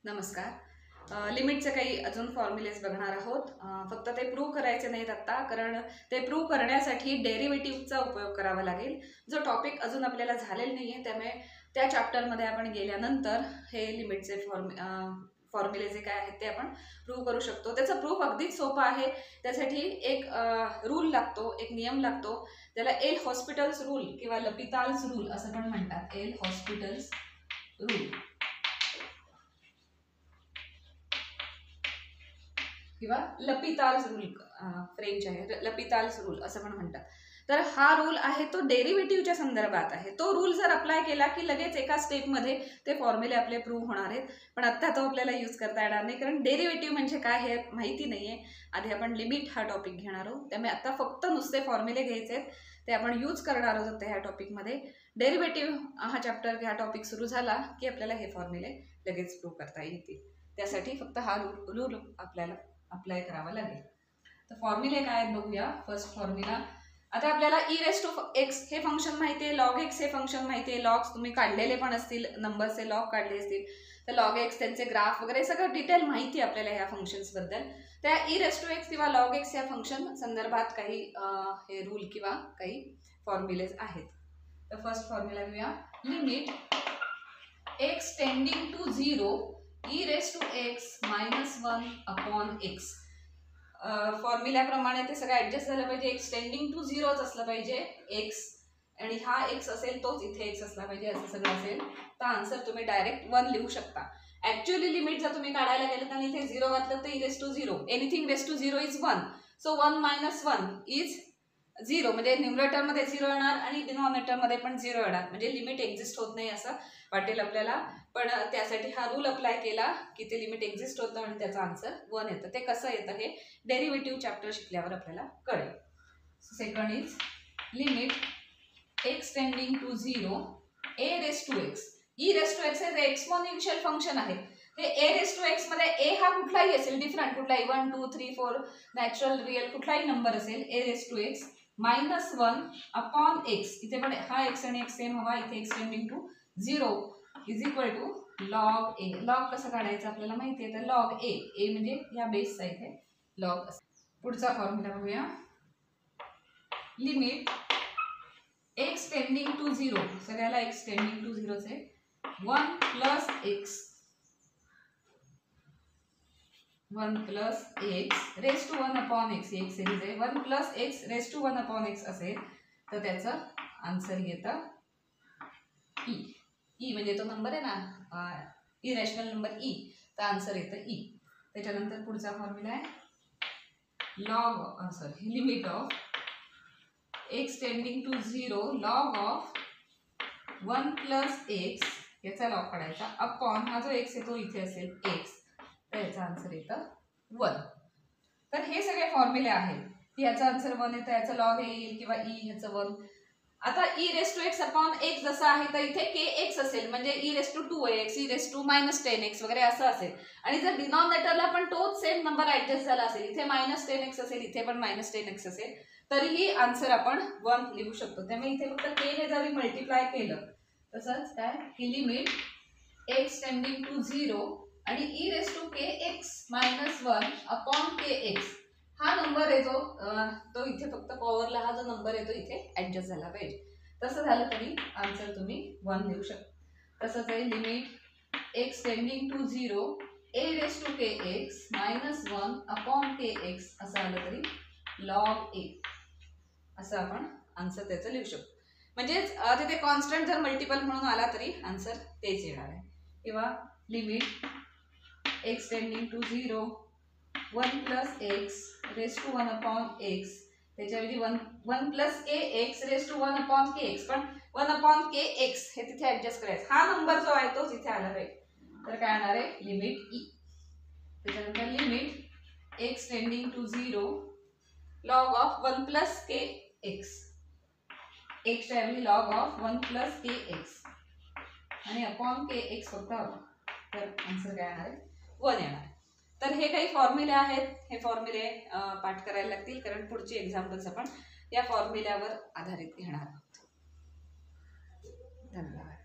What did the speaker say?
नमस्कार. लिमिटचे काही अजून फॉर्म्युलेज बघणार आहोत. फक्त ते प्रूव्ह करायचे नाहीत आत्ता, कारण ते प्रूव्ह करण्यासाठी डेरिव्हेटिव्हचा उपयोग करावा लागेल, जो टॉपिक अजून आपल्याला झालेला नाही आहे. त्यामुळे त्या चॅप्टरमध्ये आपण गेल्यानंतर हे लिमिटचे फॉर्म्युले जे काय आहेत ते आपण प्रूव्ह करू शकतो. त्याचं प्रूफ अगदीच सोपं आहे. त्यासाठी एक रूल लागतो, एक नियम लागतो. त्याला एल हॉस्पिटल्स रूल किंवा लपिताल्स रूल असं पण म्हणतात. एल हॉस्पिटल्स रूल किंवा लपिताल्स रूल, फ्रेंच आहे, लपिताल्स रूल असं पण म्हणतात. तर हा रूल आहे तो डेरिव्हेटिव्हच्या संदर्भात आहे. तो रूल जर अप्लाय केला की लगेच एका स्टेपमध्ये ते फॉर्म्युले आपले प्रूव्ह होणार आहेत. पण आत्ता तो आपल्याला यूज करता येणार नाही, कारण डेरिव्हेटिव्ह म्हणजे काय हे माहिती नाही आहे. आधी आपण लिमिट हा टॉपिक घेणार आहोत. त्यामुळे आता फक्त नुसते फॉर्म्युले घ्यायचे आहेत, ते आपण यूज करणार आहोत ह्या टॉपिकमध्ये. डेरिव्हेटिव्ह हा चॅप्टर, हा टॉपिक सुरू झाला की आपल्याला हे फॉर्म्युले लगेच प्रूव्ह करता येतील. त्यासाठी फक्त हा रूल आपल्याला अप्लाय करावा लागेल. तर फॉर्म्युले काय आहेत बघूया. फर्स्ट फॉर्म्युला, आता आपल्याला e⁻x हे फंक्शन माहिती आहे, log x हे फंक्शन माहिती आहे. लॉग्स तुम्ही काढलेले पण असतील, नंबरचे लॉग काढले असतील, तर log x त्यांचे ग्राफ वगैरे सगळं डिटेल माहिती आहे आपल्याला ह्या फंक्शन्स बद्दल. त्या e⁻x किंवा log x या फंक्शन संदर्भात काही हे रूल किंवा काही फॉर्म्युलेज आहेत. तर फर्स्ट फॉर्म्युला घेऊया. Limit x tending to 0 e⁻x -1 upon x. फॉर्म्युल्याप्रमाणे ते सगळं ऍडजस्ट झालं पाहिजे. x टेंडिंग टू 0च असलं पाहिजे x, आणि हा x असेल तोच इथे x असला पाहिजे, असं सगळं असेल तर आन्सर तुम्ही डायरेक्ट 1 लिहू शकता. ऍक्च्युअली लिमिट जर तुम्ही काढायला गेलं तर इथे 0 घातलं तर e⁻0, anything raise to 0 is 1. So 1 - 1 is 0, म्हणजे न्यूमरेटर मध्ये 0 येणार आणि डिनॉमिनेटर मध्ये पण 0 येणार. म्हणजे लिमिट एक्झिस्ट होत नाही असं वाटेल आपल्याला, पण त्यासाठी हा रूल अप्लाय केला की ते लिमिट एक्झिस्ट होतं आणि त्याचा आन्सर 1 येतं. ते कसं येतं हे डेरिव्हेटिव्ह चॅप्टर शिकल्यावर आपल्याला कळेल. Second is limit x tending to 0 a⁻x. e⁻x हे एक्सपोनेन्शियल फंक्शन आहे. हे a⁻x मध्ये a हा कुठलाही असेल, डिफरंट कुठलाही 1 2 3 4 नॅचरल रिअल कुठलाही नंबर असेल, a⁻x -1 अपॉन x. इथे पण हा x आणि x सेम हवा. इथे x tending to 0 is equal to log a. Log कसं काढायचं आपल्याला माहिती आहे, तर log a म्हणजे या बेसचा इथे लॉग. पुढचा फॉर्म्युला बघूया. लिमिट x टेंडिंग टू 0, सगळ्याला x टेंडिंग टू 0 चे 1 + x raise to 1 upon x. एक सिरीज आहे. 1 + x raise to 1 upon x असेल तर त्याचं आन्सर येतं ई म्हणजे तो नंबर आहे ना, इरेशनल नंबर ई, तर आन्सर येतं ई. त्याच्यानंतर पुढचा फॉर्म्युला आहे limit of x tending to 0 log of 1 + x, याचा लॉग काढायचा, अपॉन हा जो x आहे तो इथे असेल x, तर याचा आन्सर येतं 1. तर हे सगळे फॉर्म्युले आहेत. याचा आन्सर 1 येतं, याचा लॉग येईल किंवा ई ह्याचं 1. आता e⁻x अपॉन x जसं आहे तर इथे kx असेल, म्हणजे e⁻2x, e⁻−10x वगैरे असं असेल. आणि जर डिनॉमिनेटरला पण तोच सेम नंबर ऍडजस्ट झाला असेल, इथे -10x असेल, इथे पण -10x असेल, तरीही आन्सर आपण 1 लिहू शकतो. त्यामुळे इथे फक्त k ने जरी मल्टिप्लाय केलं, तसंच काय की लिमिट x टेंडिंग टू 0 आणि e⁻kx -1 अपॉन kx. हा नंबर आहे तो इथे फक्त पॉवरला हा जो नंबर आहे तो इथे ऍडजस्ट झाला पाहिजे. तसं झालं तरी आन्सर तुम्ही 1 लिहू शकता. तसंच आहे limit x tending to 0 a⁻kx -1 upon kx असं आलं तरी log a असं आपण आन्सर त्याचं लिहू शकतो. म्हणजेच तिथे कॉन्स्टंट जर मल्टिपल म्हणून आला तरी आन्सर तेच येणार आहे. किंवा limit x tending to 0 1 + x raise to 1 upon x, त्याच्याऐवजी 1 + kx raise to 1 upon kx, पण 1 अपॉन kx हे तिथे ऍडजस्ट करायचं. हा नंबर जो आहे तोच इथे आला पाहिजे. तर काय येणार आहे लिमिट ई. त्याच्यानंतर limit x tending to 0 log of 1 + kx, x च्या ऐवजी log ऑफ 1 + kx आणि अपॉन kx फक्त हवा, तर आन्सर काय येणार आहे 1 येणार आहे. तर हे काही फॉर्म्युले आहेत. हे फॉर्म्युले पाठ करायला लागतील, कारण पुढची एक्झाम्पल्स आपण या फॉर्म्युल्यावर आधारित घेणार आहोत. धन्यवाद.